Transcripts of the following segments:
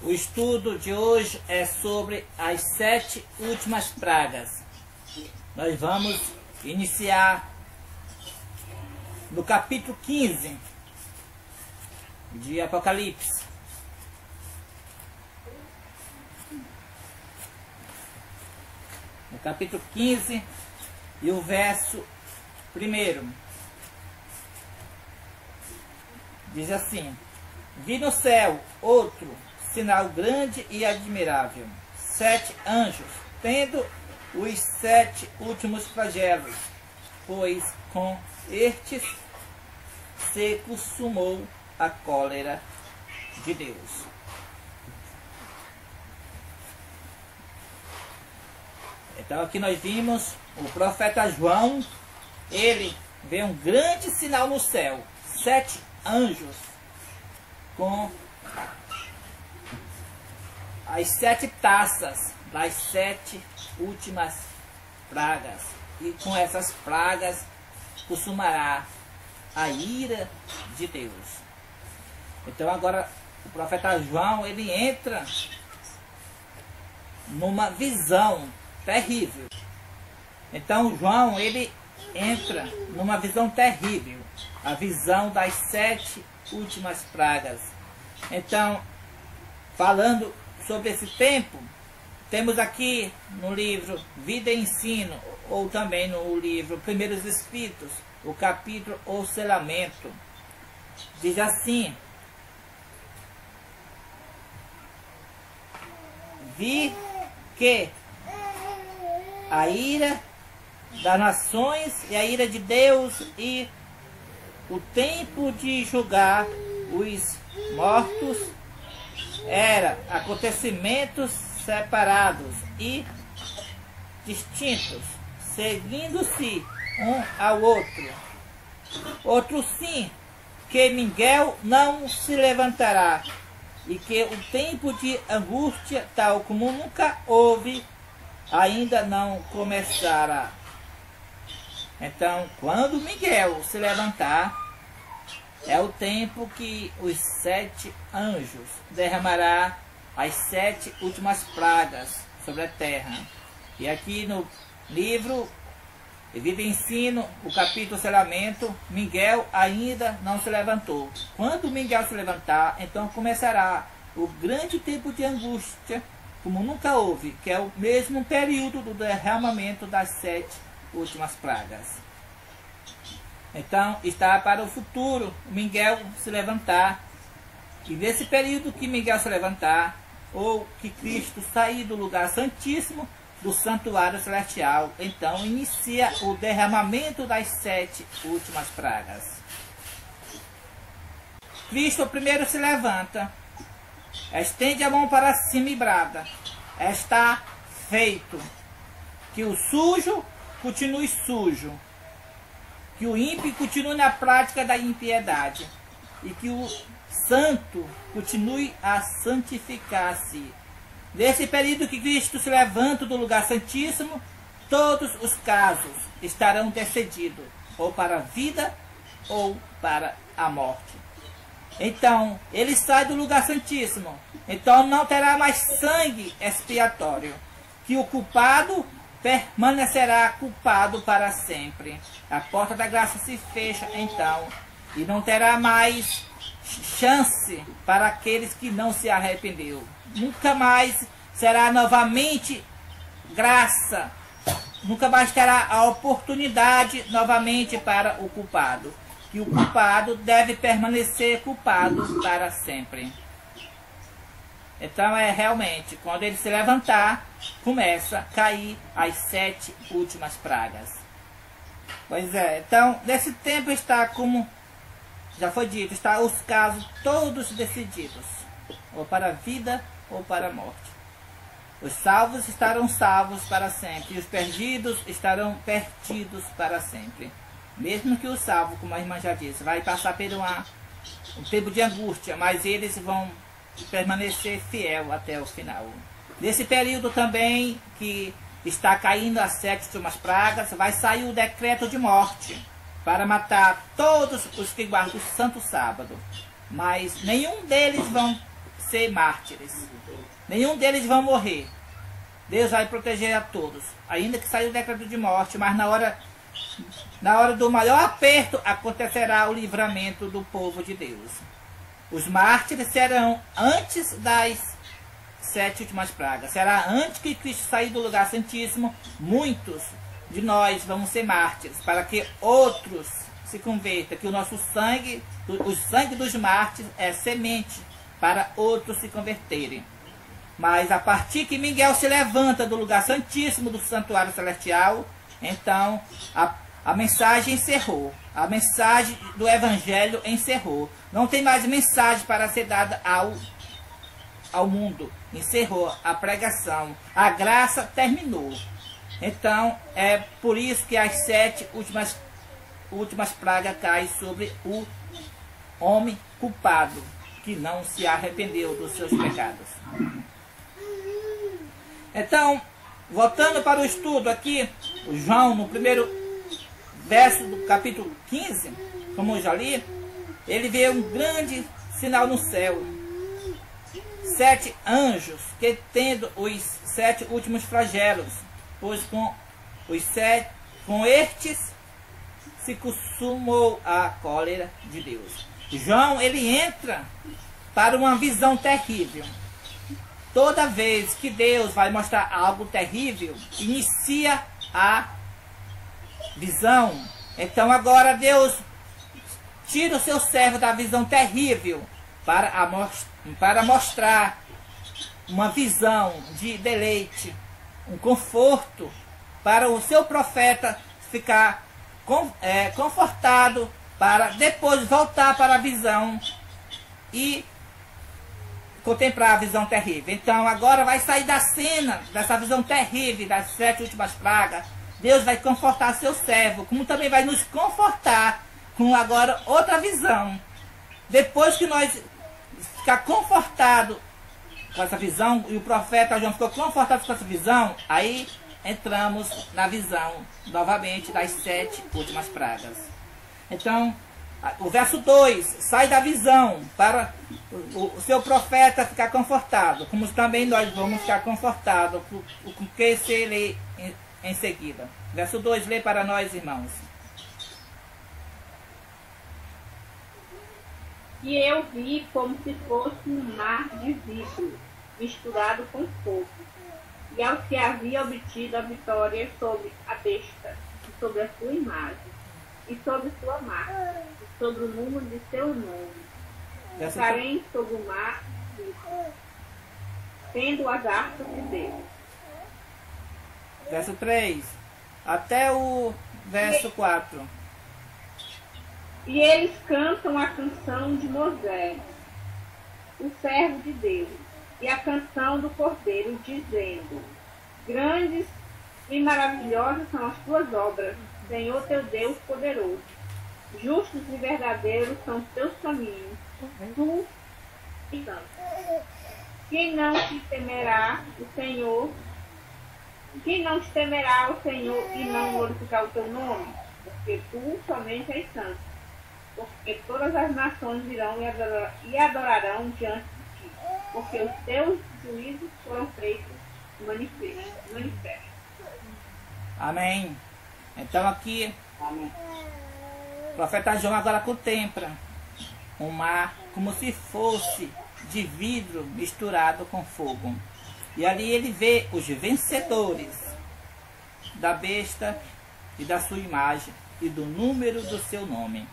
O estudo de hoje é sobre as 7 últimas pragas. Nós vamos iniciar no capítulo 15 de Apocalipse. No capítulo 15 e o verso 1. Diz assim: vi no céu outro sinal grande e admirável, 7 anjos, tendo os 7 últimos flagelos, pois com estes se consumou a cólera de Deus. Então aqui nós vimos o profeta João, ele vê um grande sinal no céu, 7 anjos com as 7 taças das 7 últimas pragas, e com essas pragas consumará a ira de Deus. Então agora o profeta João, ele entra numa visão terrível. Então João, ele entra numa visão terrível, a visão das 7 últimas pragas. Então, falando sobre esse tempo, temos aqui no livro Vida e Ensino, ou também no livro Primeiros Espíritos, o capítulo O Selamento, diz assim: vi que a ira das nações e a ira de Deus e o tempo de julgar os mortos era acontecimentos separados e distintos, seguindo-se um ao outro. Outro sim, que Miguel não se levantará, e que o tempo de angústia, tal como nunca houve, ainda não começará. Então, quando Miguel se levantar, é o tempo que os 7 anjos derramará as 7 últimas pragas sobre a terra. E aqui no livro Vida e Ensino, o capítulo Selamento, Miguel ainda não se levantou. Quando Miguel se levantar, então começará o grande tempo de angústia, como nunca houve, que é o mesmo período do derramamento das 7 últimas pragas. Então, está para o futuro Miguel se levantar. E nesse período que Miguel se levantar, ou que Cristo sair do lugar santíssimo, do santuário celestial, então inicia o derramamento das 7 últimas pragas. Cristo primeiro se levanta, estende a mão para cima e brada: está feito. Que o sujo continue sujo, que o ímpio continue na prática da impiedade, e que o santo continue a santificar-se. Nesse período que Cristo se levanta do lugar santíssimo, todos os casos estarão decididos, ou para a vida ou para a morte. Então, ele sai do lugar santíssimo, então não terá mais sangue expiatório, que o culpado permanecerá culpado para sempre. A porta da graça se fecha então, e não terá mais chance para aqueles que não se arrependeu. Nunca mais será novamente graça, nunca mais terá a oportunidade novamente para o culpado, que o culpado deve permanecer culpado para sempre. Então realmente, quando ele se levantar, começa a cair as 7 últimas pragas. Pois é, então nesse tempo está, como já foi dito, está os casos todos decididos, ou para a vida ou para a morte. Os salvos estarão salvos para sempre, e os perdidos estarão perdidos para sempre. Mesmo que o salvo, como a irmã já disse, vai passar por um tempo de angústia, mas eles vão permanecer fiel até o final. Nesse período também que está caindo as 7 últimas pragas, vai sair o decreto de morte para matar todos os que guardam o santo sábado, mas nenhum deles vão ser mártires. Nenhum deles vão morrer. Deus vai proteger a todos, ainda que saia o decreto de morte, mas na hora do maior aperto acontecerá o livramento do povo de Deus. Os mártires serão antes das 7 últimas pragas. Será antes que Cristo sair do lugar santíssimo. Muitos de nós vamos ser mártires, para que outros se convertam, que o nosso sangue, o sangue dos mártires é semente para outros se converterem. Mas a partir que Miguel se levanta do lugar santíssimo do santuário celestial, então a mensagem encerrou. A mensagem do evangelho encerrou. Não tem mais mensagem para ser dada ao mundo. Encerrou a pregação. A graça terminou. Então é por isso que as 7 últimas pragas caem sobre o homem culpado, que não se arrependeu dos seus pecados. Então, voltando para o estudo aqui, o João, no primeiro verso do capítulo 15, como eu já li, ele vê um grande sinal no céu. 7 anjos, que tendo os 7 últimos flagelos, pois com estes se consumou a cólera de Deus. João, ele entra para uma visão terrível. Toda vez que Deus vai mostrar algo terrível, inicia a visão. Então agora Deus tira o seu servo da visão terrível para mostrar uma visão de deleite, um conforto, para o seu profeta ficar confortado, para depois voltar para a visão e contemplar a visão terrível. Então agora vai sair da cena, dessa visão terrível, das 7 últimas pragas. Deus vai confortar seu servo, como também vai nos confortar com agora outra visão. Depois que nós ficar confortado com essa visão, e o profeta João ficou confortado com essa visão, aí entramos na visão novamente das 7 últimas pragas. Então, o verso 2, sai da visão para o seu profeta ficar confortado, como também nós vamos ficar confortados com o que se lê em seguida. Verso 2, lê para nós, irmãos. E eu vi como se fosse um mar de vidro, misturado com fogo. E ao que havia obtido a vitória sobre a besta, e sobre a sua imagem, e sobre sua marca, e sobre o número de seu nome, ficarem sobre o mar vivo, tendo as harpas de Deus. Verso 3, até o verso 4. E eles cantam a canção de Moisés, o servo de Deus, e a canção do Cordeiro, dizendo: Grandes e maravilhosas são as tuas obras, Senhor teu Deus poderoso. Justos e verdadeiros são os teus caminhos, tu e santo. Quem não te temerá o Senhor? Quem não te temerá o Senhor e não glorificar o teu nome? Porque tu somente és santo. Porque todas as nações virão e adorarão diante de ti. Porque os teus juízos foram feitos manifestos. Amém. Então aqui, Amém. o profeta João agora contempla um mar como se fosse de vidro misturado com fogo. E ali ele vê os vencedores da besta e da sua imagem e do número do seu nome.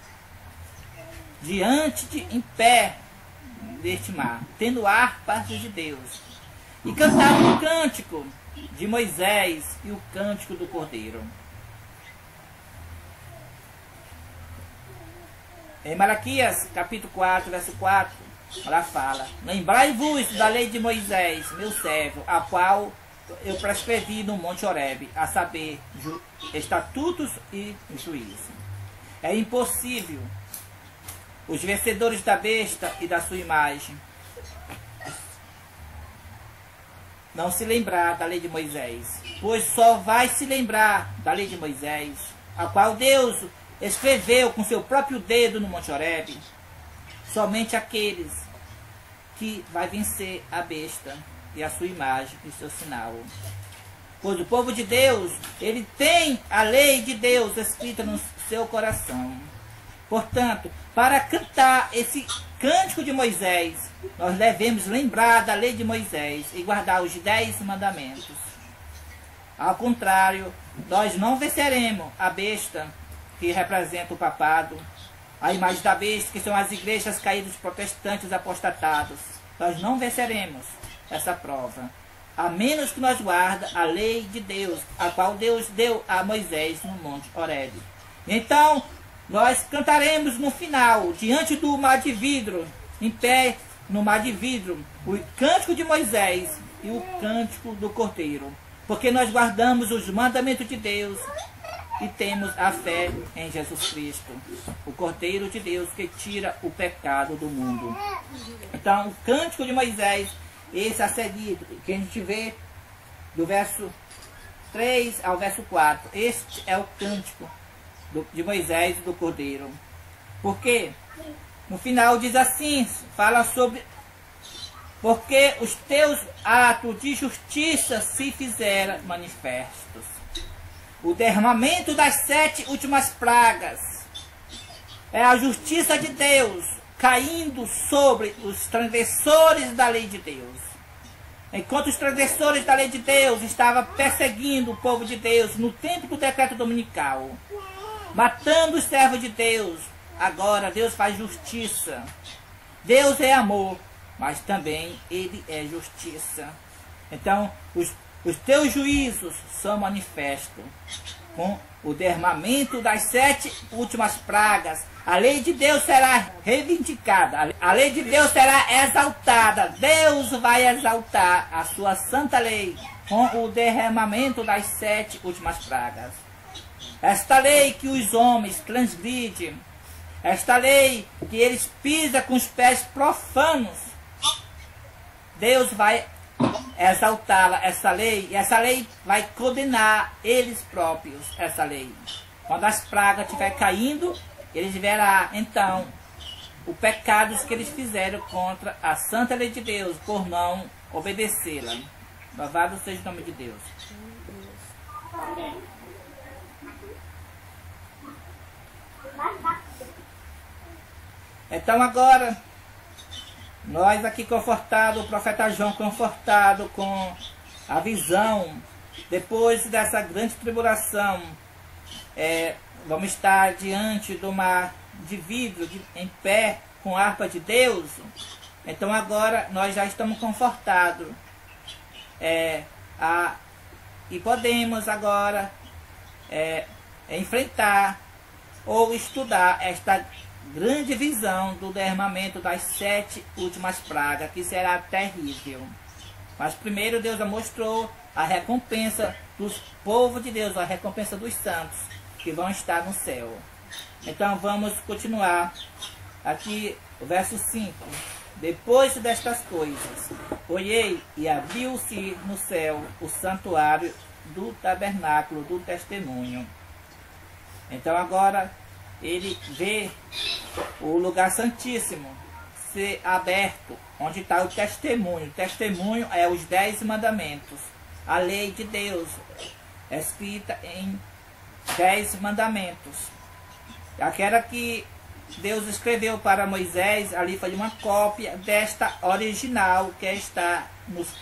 Em pé deste mar, tendo harpas de Deus. E cantaram o cântico de Moisés e o cântico do Cordeiro. Em Malaquias, capítulo 4, verso 4, ela fala: Lembrai-vos da lei de Moisés, meu servo, a qual eu prescrevi no Monte Horebe, a saber, estatutos e juízo. É impossível os vencedores da besta e da sua imagem não se lembrar da lei de Moisés, pois só vai se lembrar da lei de Moisés, a qual Deus escreveu com seu próprio dedo no Monte Horebe, somente aqueles que vai vencer a besta e a sua imagem e seu sinal. Pois o povo de Deus, ele tem a lei de Deus escrita no seu coração. Portanto, para cantar esse cântico de Moisés, nós devemos lembrar da lei de Moisés e guardar os 10 mandamentos. Ao contrário, nós não venceremos a besta, que representa o papado, a imagem da besta, que são as igrejas caídas protestantes apostatados. Nós não venceremos essa prova, a menos que nós guardemos a lei de Deus, a qual Deus deu a Moisés no Monte Horebe. Então, nós cantaremos no final, diante do mar de vidro, em pé no mar de vidro, o cântico de Moisés e o cântico do Cordeiro, porque nós guardamos os mandamentos de Deus e temos a fé em Jesus Cristo, o Cordeiro de Deus que tira o pecado do mundo. Então, o cântico de Moisés, esse a seguir, que a gente vê do verso 3 ao verso 4, este é o cântico de Moisés e do Cordeiro. Porque no final diz assim, fala sobre: porque os teus atos de justiça se fizeram manifestos. O derramamento das 7 últimas pragas é a justiça de Deus caindo sobre os transgressores da lei de Deus. Enquanto os transgressores da lei de Deus estavam perseguindo o povo de Deus no tempo do decreto dominical, matando os servos de Deus, agora Deus faz justiça. Deus é amor, mas também Ele é justiça. Então, os teus juízos são manifestos com o derramamento das 7 últimas pragas. A lei de Deus será reivindicada, a lei de Deus será exaltada. Deus vai exaltar a sua santa lei com o derramamento das 7 últimas pragas. Esta lei que os homens transgridem, esta lei que eles pisam com os pés profanos, Deus vai exaltá-la, essa lei, e essa lei vai condenar eles próprios, essa lei. Quando as pragas estiverem caindo, eles verão, então, o pecado que eles fizeram contra a santa lei de Deus, por não obedecê-la. Louvado seja o nome de Deus. Então agora, nós aqui confortados, o profeta João confortado com a visão, depois dessa grande tribulação, vamos estar diante do mar de vidro, em pé, com a harpa de Deus. Então agora nós já estamos confortados. E podemos agora enfrentar ou estudar esta grande visão do derramamento das 7 últimas pragas, que será terrível. Mas primeiro Deus já mostrou a recompensa dos povos de Deus, a recompensa dos santos, que vão estar no céu. Então vamos continuar aqui o verso 5. Depois destas coisas, olhei e abriu-se no céu o santuário do tabernáculo do testemunho. Então agora ele vê o lugar santíssimo ser aberto, onde está o testemunho. O testemunho é os 10 mandamentos, a lei de Deus, escrita em 10 mandamentos. Aquela que Deus escreveu para Moisés, ali foi uma cópia desta original que está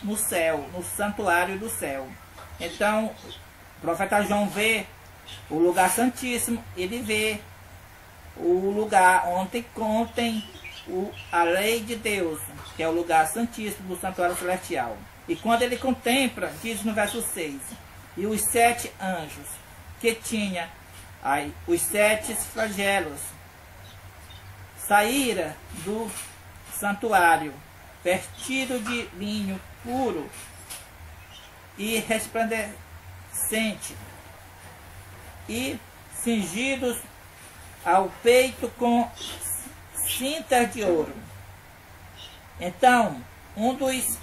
no céu, no santuário do céu. Então, o profeta João vê o lugar santíssimo, ele vê o lugar onde contém a lei de Deus, que é o lugar santíssimo do santuário celestial. E quando ele contempla, diz no verso 6, e os 7 anjos, que tinha os 7 flagelos, saíra do santuário, vestido de linho puro e resplandecente, e cingidos ao peito com cintas de ouro. Então, um dos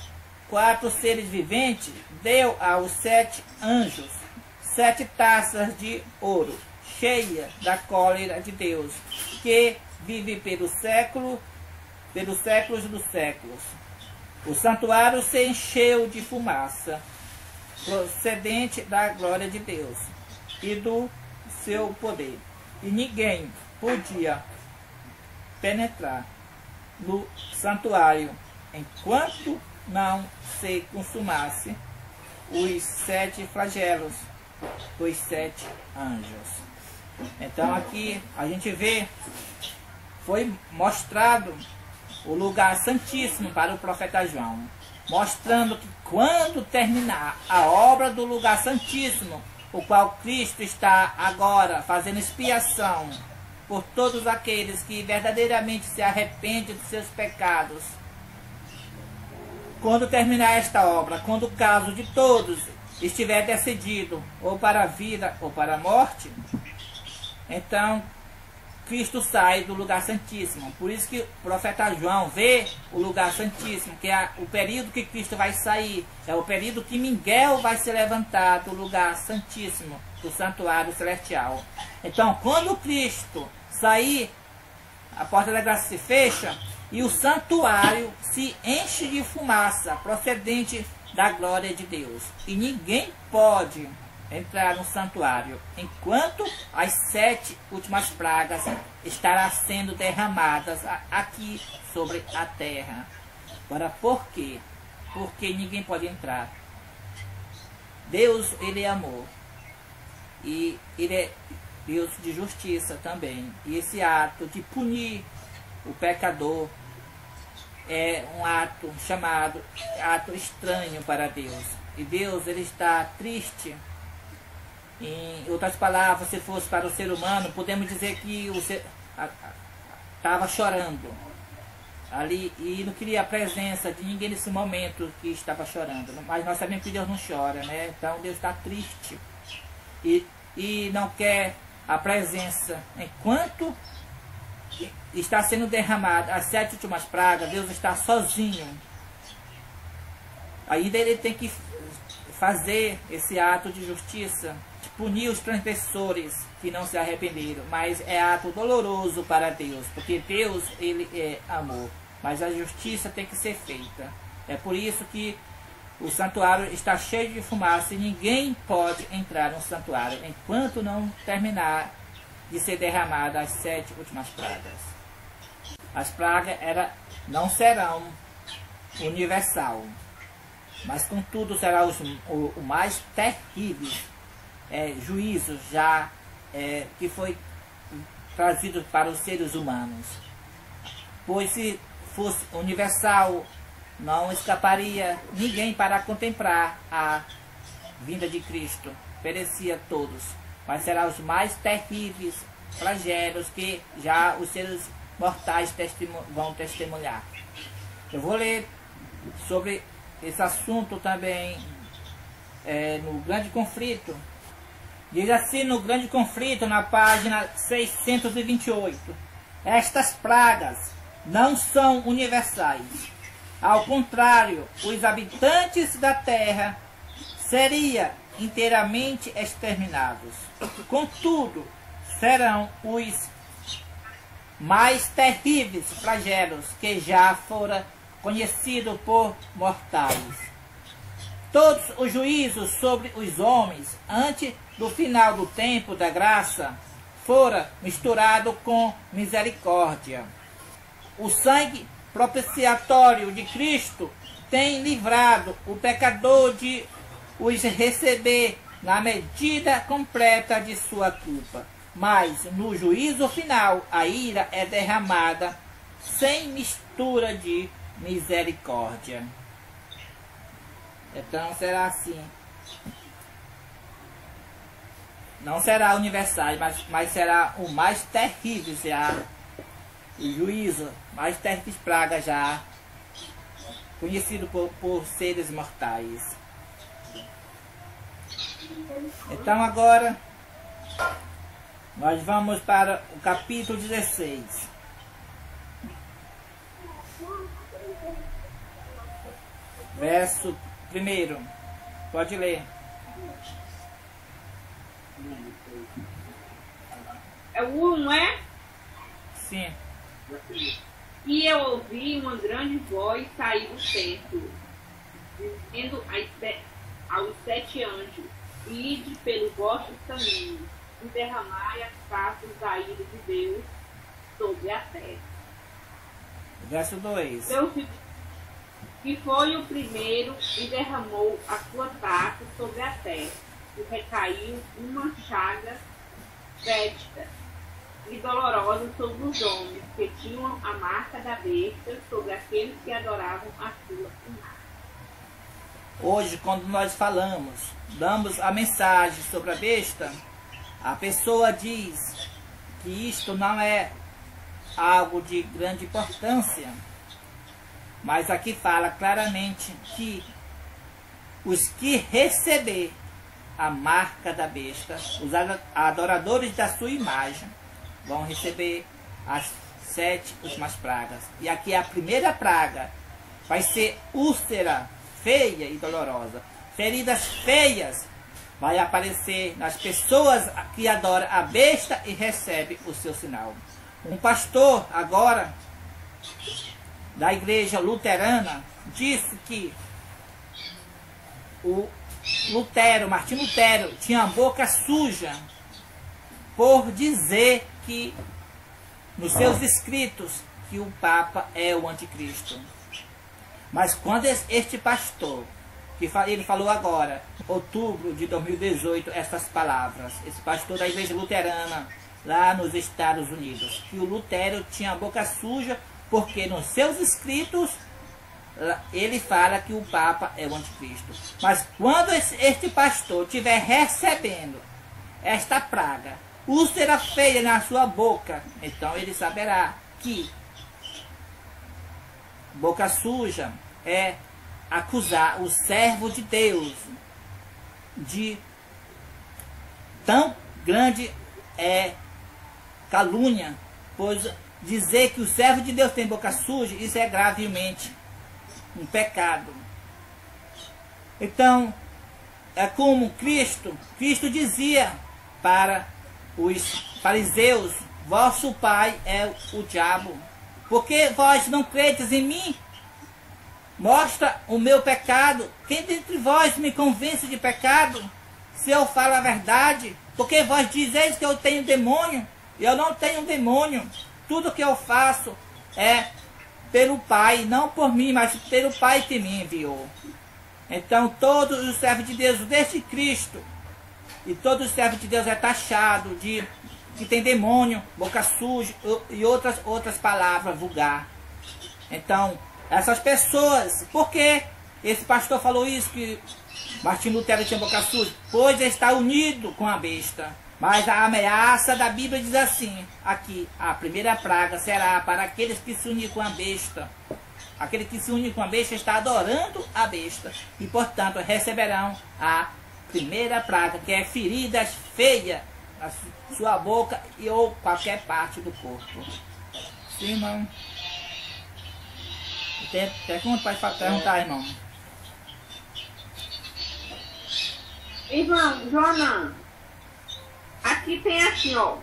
4 seres viventes deu aos 7 anjos 7 taças de ouro, cheias da cólera de Deus, que vive pelos séculos dos séculos. O santuário se encheu de fumaça, procedente da glória de Deus e do seu poder. E ninguém podia penetrar no santuário enquanto não se consumasse os 7 flagelos dos 7 anjos. Então aqui a gente vê, foi mostrado o lugar santíssimo para o profeta João, mostrando que quando terminar a obra do lugar santíssimo, o qual Cristo está agora fazendo expiação por todos aqueles que verdadeiramente se arrependem dos seus pecados, quando terminar esta obra, quando o caso de todos estiver decidido ou para a vida ou para a morte, então Cristo sai do lugar santíssimo. Por isso que o profeta João vê o lugar santíssimo, que é o período que Cristo vai sair, é o período que Miguel vai se levantar do lugar santíssimo, do santuário celestial. Então, quando Cristo sair, a porta da graça se fecha e o santuário se enche de fumaça procedente da glória de Deus. E ninguém pode entrar no santuário enquanto as 7 últimas pragas estarão sendo derramadas aqui sobre a terra. Agora, por quê? Porque ninguém pode entrar. Deus, ele é amor. E ele é Deus de justiça também. E esse ato de punir o pecador é um ato chamado ato estranho para Deus. E Deus, ele está triste. Em outras palavras, se fosse para o ser humano, podemos dizer que o ser estava chorando ali e não queria a presença de ninguém nesse momento que estava chorando. Mas nós sabemos que Deus não chora, né? Então Deus está triste e não quer a presença. Enquanto está sendo derramada as 7 últimas pragas, Deus está sozinho. Ainda ele tem que fazer esse ato de justiça, de punir os transgressores que não se arrependeram, mas é ato doloroso para Deus, porque Deus, ele é amor, mas a justiça tem que ser feita. É por isso que o santuário está cheio de fumaça e ninguém pode entrar no santuário enquanto não terminar de ser derramada as 7 últimas pragas. As pragas não serão universal, mas contudo será o mais terrível juízo já que foi trazido para os seres humanos. Pois se fosse universal, não escaparia ninguém para contemplar a vinda de Cristo. Perecia todos. Mas será os mais terríveis flagelos que já os seres mortais vão testemunhar. Eu vou ler sobre esse assunto também no Grande Conflito. Diz assim no Grande Conflito, na página 628. Estas pragas não são universais. Ao contrário, os habitantes da terra seriam inteiramente exterminados. Contudo, serão os mais terríveis flagelos que já foram conhecidos por mortais. Todos os juízos sobre os homens antes do final do tempo da graça foram misturados com misericórdia. O sangue propiciatório de Cristo tem livrado o pecador de os receber na medida completa de sua culpa. Mas no juízo final a ira é derramada sem mistura de misericórdia. Então será assim. Não será universal, mas será o mais terrível, será o juízo, mais terríveis pragas já, conhecido por seres mortais. Então agora nós vamos para o capítulo 16. Verso 1. Pode ler. É o 1, não é? Sim. E eu ouvi uma grande voz sair do templo, dizendo aos 7 anjos: ide pelo vosso caminho e derramai as taças da ira de Deus sobre a terra. Verso 2. Que foi o primeiro e derramou a sua taça sobre a terra, e recaiu uma chaga fétida e dolorosa sobre os homens que tinham a marca da besta, sobre aqueles que adoravam a sua imagem. Hoje, quando nós damos a mensagem sobre a besta, a pessoa diz que isto não é algo de grande importância, mas aqui fala claramente que os que receber a marca da besta, os adoradores da sua imagem, vão receber as 7 últimas pragas. E aqui a primeira praga vai ser úlcera feia e dolorosa. Feridas feias vai aparecer nas pessoas que adoram a besta e recebe o seu sinal. Um pastor agora da igreja luterana disse que o Martim Lutero tinha a boca suja por dizer que nos seus escritos que o Papa é o anticristo. Mas quando este pastor, ele falou agora, outubro de 2018, essas palavras, esse pastor da igreja luterana lá nos Estados Unidos, que o Lutero tinha a boca suja porque nos seus escritos ele fala que o Papa é o anticristo. Mas quando este pastor estiver recebendo esta praga, úlcera feia na sua boca, então ele saberá que boca suja é acusar o servo de Deus de tão grande calúnia, pois dizer que o servo de Deus tem boca suja, isso é gravemente um pecado. Então, é como Cristo dizia para os fariseus: vosso pai é o diabo, porque vós não credes em mim? Mostra o meu pecado. Quem dentre vós me convence de pecado, se eu falo a verdade? Porque vós dizeis que eu tenho demônio. Eu não tenho demônio. Tudo que eu faço é pelo Pai, não por mim, mas pelo Pai que me enviou. Então todos os servos de Deus, desde Cristo, e todos os servos de Deus é taxado de que tem demônio, boca suja e outras palavras vulgar. Então, essas pessoas, por que esse pastor falou isso, que Martim Lutero tinha boca suja? Pois está unido com a besta. Mas a ameaça da Bíblia diz assim, aqui: a primeira praga será para aqueles que se unirem com a besta. Aquele que se une com a besta está adorando a besta, e portanto receberão a primeira praga, que é feridas feias na sua boca ou qualquer parte do corpo. Sim, irmão? Tem pergunta para perguntar, irmão? Irmão, Joana, aqui tem assim, ó.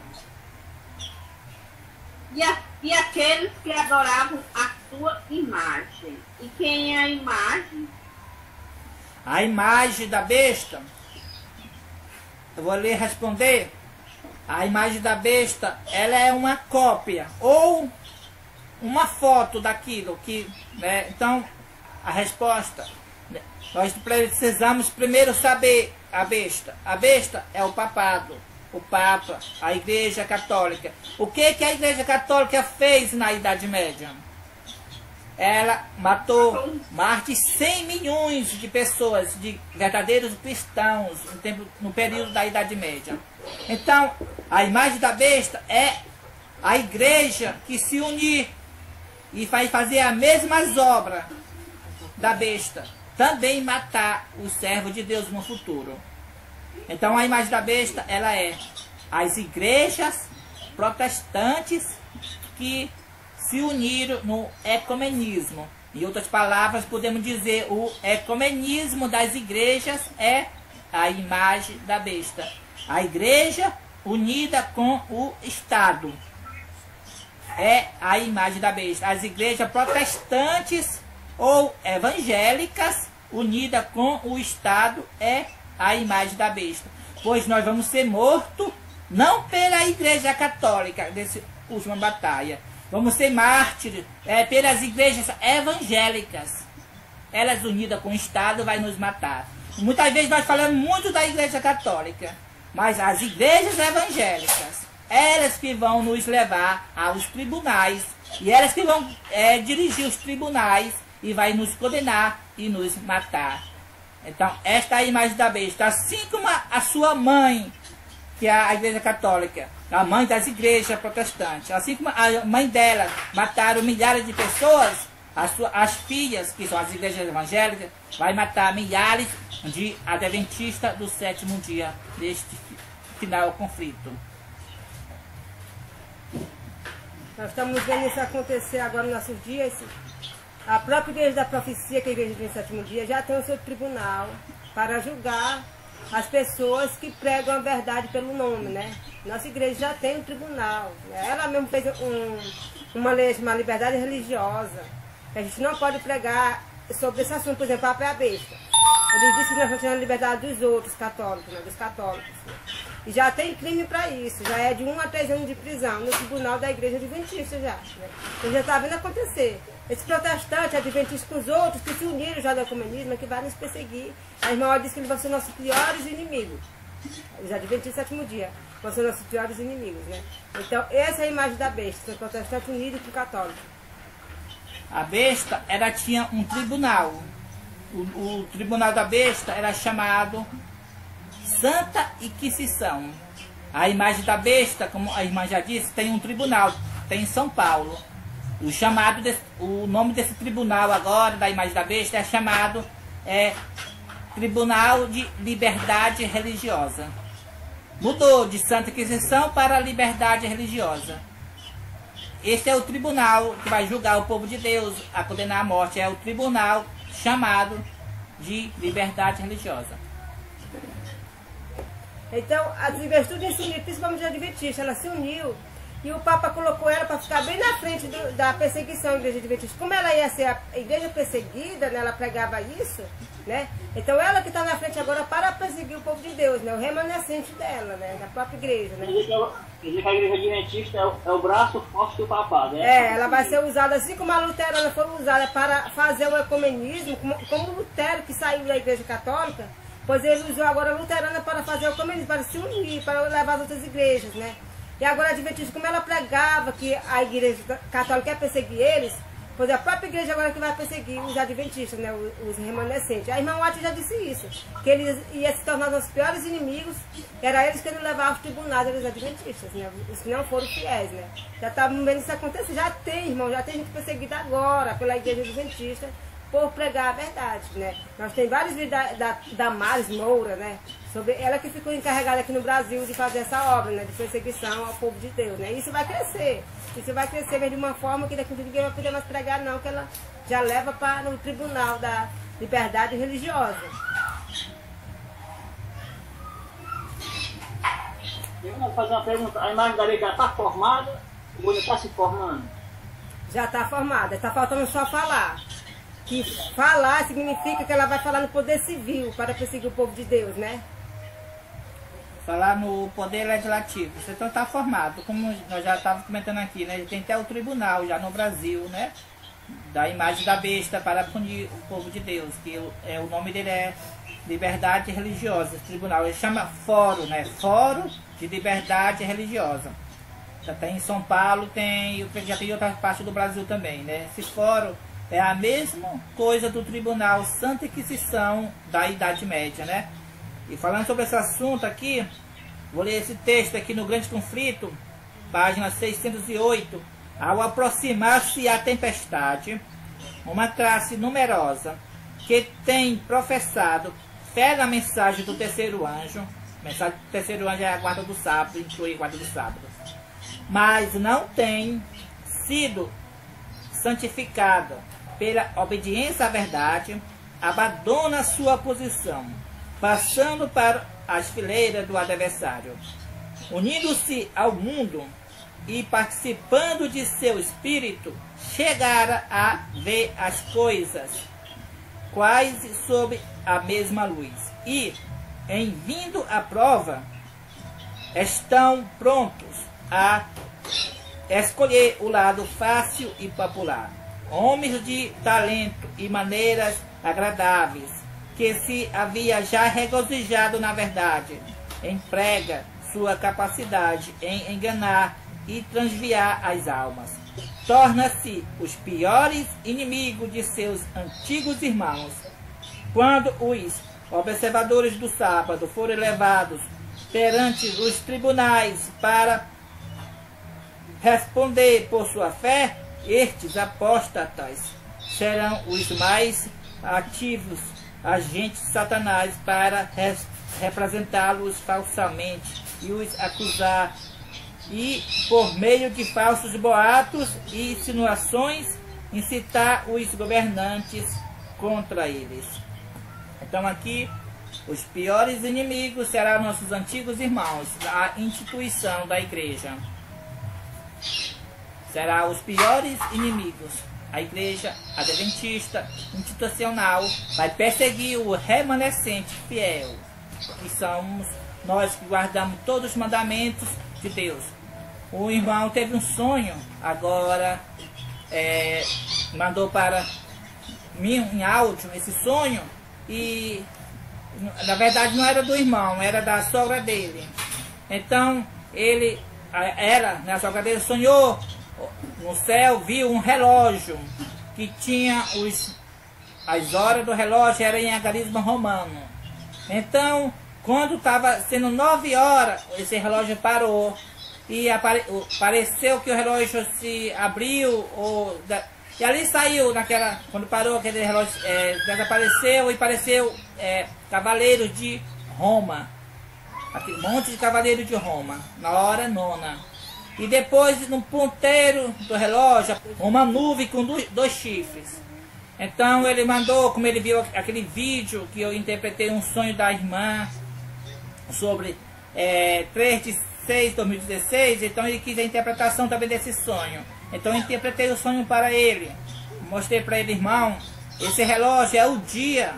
E aqueles que adoravam a sua imagem. E quem é a imagem? A imagem da besta. Eu vou lhe responder. A imagem da besta, ela é uma cópia ou uma foto daquilo que, né? Então, a resposta, nós precisamos primeiro saber a besta. A besta é o papado, o Papa, a Igreja Católica. O que a Igreja Católica fez na Idade Média? Ela matou mais de 100 milhões de pessoas, de verdadeiros cristãos, no período da Idade Média. Então, a imagem da besta é a igreja que se unir e vai fazer as mesmas obras da besta, também matar o servo de Deus no futuro. Então, a imagem da besta, ela é as igrejas protestantes que se uniram no ecumenismo. Em outras palavras, podemos dizer, o ecumenismo das igrejas é a imagem da besta. A igreja unida com o Estado. é a imagem da besta. As igrejas protestantes ou evangélicas unidas com o Estado é a imagem da besta. Pois nós vamos ser mortos não pela igreja católica dessa última batalha. Vamos ser mártires pelas igrejas evangélicas. Elas unidas com o Estado vai nos matar. Muitas vezes nós falamos muito da igreja católica, mas as igrejas evangélicas, elas que vão nos levar aos tribunais, e elas que vão dirigir os tribunais e vai nos condenar e nos matar. Então, esta é a imagem da besta. Assim como a sua mãe, que é a igreja católica, a mãe das igrejas protestantes, assim como a mãe dela mataram milhares de pessoas, as filhas, que são as igrejas evangélicas, vai matar milhares de adventistas do sétimo dia deste final conflito. Nós estamos vendo isso acontecer agora nos nossos dias. A própria igreja da profecia, que é a igreja do sétimo dia, já tem o seu tribunal para julgar as pessoas que pregam a verdade pelo nome, né? Nossa igreja já tem um tribunal. Ela mesmo fez uma lei chamada liberdade religiosa. A gente não pode pregar sobre esse assunto, por exemplo, a besta. Ele disse que nós temos a liberdade dos outros católicos, né? Dos católicos. Né? E já tem crime para isso, já é de 1 a 3 anos de prisão no tribunal da igreja adventista já. Né? Então já está vendo acontecer. Esses protestantes adventistas com os outros que se uniram já do ecumenismo, que vai nos perseguir. A irmã disse que eles vão ser nossos piores inimigos. Os adventistas do sétimo dia vão ser nossos piores inimigos, né? Então essa é a imagem da besta, são protestantes unidos com católicos. A besta, ela tinha um tribunal. O tribunal da besta era chamado Santa Inquisição. A imagem da besta, como a irmã já disse, tem um tribunal, tem em São Paulo. O nome desse tribunal agora, da imagem da besta, é chamado Tribunal de Liberdade Religiosa. Mudou de Santa Inquisição para Liberdade Religiosa. Este é o tribunal que vai julgar o povo de Deus a condenar à morte. É o tribunal chamado de liberdade religiosa. Então, as igrejas tudo se uniram, principalmente a adventista, ela se uniu. E o Papa colocou ela para ficar bem na frente da perseguição da igreja adventista. Como ela ia ser a igreja perseguida, né, ela pregava isso, né? Então ela que está na frente agora para perseguir o povo de Deus, né? O remanescente dela, né? Da própria igreja, né? Quer dizer que a igreja adventista é o braço forte do papado, né? Ela vai ser usada assim como a luterana foi usada para fazer o ecumenismo, como o Lutero que saiu da igreja católica, pois ele usou agora a luterana para fazer o ecumenismo, para se unir, para levar as outras igrejas, né? E agora a adventista, como ela pregava que a igreja católica quer perseguir eles, pois é a própria igreja agora que vai perseguir os adventistas, né, os remanescentes. A irmã Watts já disse isso, que eles iam se tornar os piores inimigos, era eles que iam levar aos tribunais dos adventistas, né, os que não foram fiéis, né. Já estavam vendo isso acontecer, já tem, irmão, já tem gente perseguida agora pela igreja adventista por pregar a verdade, né. Nós temos vários vídeos da Maris Moura, né, sobre ela que ficou encarregada aqui no Brasil de fazer essa obra, né, de perseguição ao povo de Deus, né. Isso vai crescer. Isso vai crescer mas de uma forma que daqui a ninguém vai poder mais pregar não, que ela já leva para o tribunal da liberdade religiosa. Eu vou fazer uma pergunta, a imagem da lei já está formada ou ainda está se formando? Já está formada, está faltando só falar. Que falar significa que ela vai falar no poder civil para perseguir o povo de Deus, né? Falar no poder legislativo. Você então está formado, como nós já estávamos comentando aqui, né? Tem até o tribunal já no Brasil, né? Da imagem da besta para punir o povo de Deus, que o nome dele é Liberdade Religiosa. Esse tribunal ele chama Fórum, né? Fórum de Liberdade Religiosa. Já tem em São Paulo, já tem em outras partes do Brasil também, né? Esse fórum é a mesma coisa do Tribunal Santa Inquisição da Idade Média, né? E falando sobre esse assunto aqui, vou ler esse texto aqui no Grande Conflito, página 608. Ao aproximar-se a tempestade, uma classe numerosa que tem professado fé na mensagem do terceiro anjo, a mensagem do terceiro anjo é a guarda do sábado, inclui a guarda do sábado, mas não tem sido santificada pela obediência à verdade, abandona sua posição, passando para as fileiras do adversário. Unindo-se ao mundo, e participando de seu espírito, chegara a ver as coisas quase sob a mesma luz. E, em vindo a prova, estão prontos a escolher o lado fácil e popular. Homens de talento e maneiras agradáveis, que se havia já regozijado na verdade, emprega sua capacidade em enganar e transviar as almas. Torna-se os piores inimigos de seus antigos irmãos. Quando os observadores do sábado forem levados perante os tribunais para responder por sua fé, estes apóstatas serão os mais ativos agentes de Satanás para representá-los falsamente e os acusar, e por meio de falsos boatos e insinuações incitar os governantes contra eles. Então aqui, os piores inimigos serão nossos antigos irmãos, a instituição da igreja. Será os piores inimigos. A igreja adventista institucional vai perseguir o remanescente fiel, que somos nós que guardamos todos os mandamentos de Deus. O irmão teve um sonho, agora mandou para mim em áudio esse sonho, e na verdade não era do irmão, era da sogra dele. Então a sogra dele sonhou no céu, viu um relógio que tinha as horas do relógio era em algarismo romano. Então, quando estava sendo 9 horas, esse relógio parou e pareceu que o relógio se abriu, e ali saiu quando parou aquele relógio, desapareceu e apareceu cavaleiros de Roma, aquele monte de cavaleiros de Roma na hora 9. E depois, no ponteiro do relógio, uma nuvem com dois chifres. Então ele mandou, como ele viu aquele vídeo que eu interpretei um sonho da irmã sobre 3 de 6 de 2016, então ele quis a interpretação também desse sonho. Então eu interpretei o sonho para ele. Mostrei para ele, irmão, esse relógio é o dia,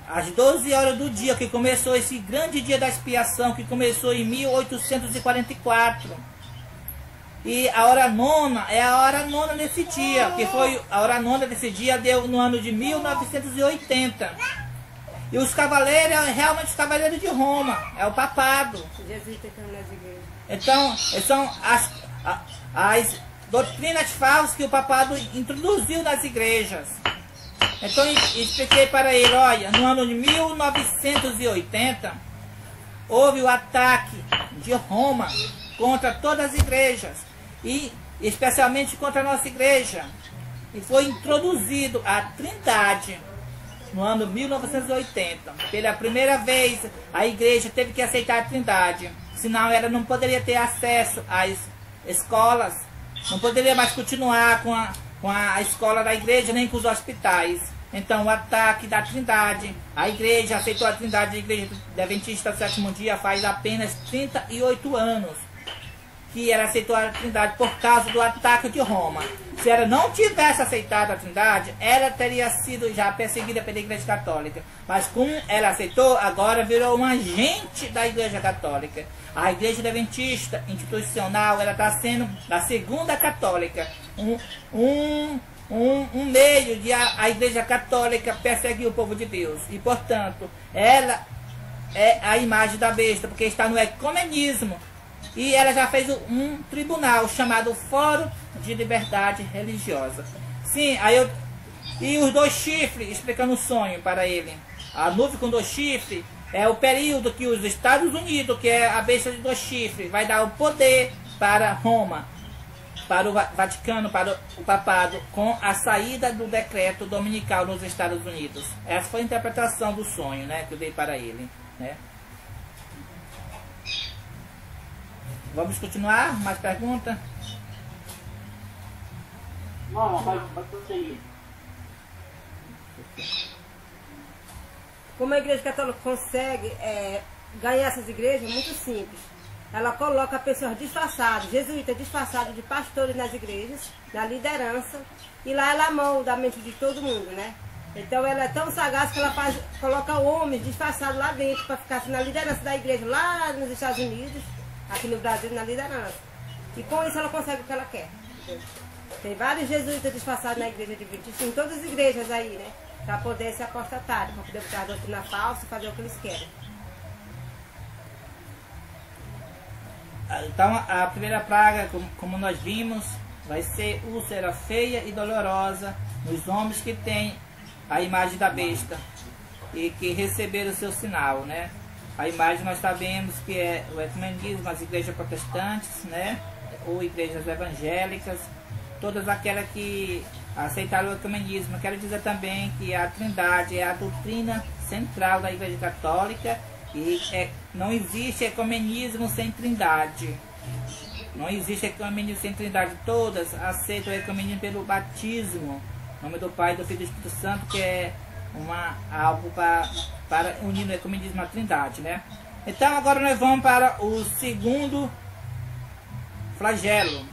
às 12 horas do dia, que começou esse grande dia da expiação, que começou em 1844. E a hora nona é a hora nona desse dia, que foi a hora nona desse dia, deu no ano de 1980. E os cavaleiros, realmente os cavaleiros de Roma, é o papado. Então, são as doutrinas falsas que o papado introduziu nas igrejas. Então, expliquei para ele, olha, no ano de 1980, houve o ataque de Roma contra todas as igrejas, e especialmente contra a nossa igreja. E foi introduzido a Trindade no ano 1980. Pela primeira vez, a igreja teve que aceitar a Trindade, senão ela não poderia ter acesso às escolas, não poderia mais continuar com a escola da igreja, nem com os hospitais. Então, o ataque da Trindade, a igreja aceitou a Trindade, a igreja adventista do sétimo dia faz apenas 38 anos que ela aceitou a Trindade por causa do ataque de Roma. Se ela não tivesse aceitado a Trindade, ela teria sido já perseguida pela Igreja Católica. Mas como ela aceitou, agora virou um agente da Igreja Católica. A Igreja Adventista institucional, ela está sendo a segunda católica. Um meio de a Igreja Católica perseguir o povo de Deus. E, portanto, ela é a imagem da besta, porque está no ecumenismo. E ela já fez um tribunal chamado Fórum de Liberdade Religiosa. Sim, e os 2 chifres, explicando o sonho para ele. A nuvem com 2 chifres é o período que os Estados Unidos, que é a besta de 2 chifres, vai dar o poder para Roma, para o Vaticano, para o papado, com a saída do decreto dominical nos Estados Unidos. Essa foi a interpretação do sonho, né, que eu dei para ele, né? Vamos continuar? Mais pergunta? Não, vai prosseguir. Como a Igreja Católica consegue ganhar essas igrejas? Muito simples. ela coloca pessoas disfarçadas, jesuítas disfarçados de pastores nas igrejas, na liderança, e lá ela molda a mente de todo mundo, né? Então ela é tão sagaz que ela coloca homens disfarçados lá dentro para ficar assim, na liderança da igreja, lá nos Estados Unidos, aqui no Brasil, na liderança. E com isso ela consegue o que ela quer. Tem vários jesuítas disfarçados na igreja adventista, em todas as igrejas aí, né? Para poder se apostatar, para poder botar a doutrina falsa e fazer o que eles querem. Então a primeira praga, como nós vimos, vai ser úlcera feia e dolorosa nos homens que têm a imagem da besta e que receberam o seu sinal, né? A imagem nós sabemos que é o ecumenismo, as igrejas protestantes, né? Ou igrejas evangélicas, todas aquelas que aceitaram o ecumenismo. Quero dizer também que a Trindade é a doutrina central da Igreja Católica e não existe ecumenismo sem Trindade. Não existe ecumenismo sem Trindade. Todas aceitam o ecumenismo pelo batismo, em nome do Pai, do Filho e do Espírito Santo, que é algo para unir o ecumenismo à Trindade, né? Então agora nós vamos para o segundo flagelo.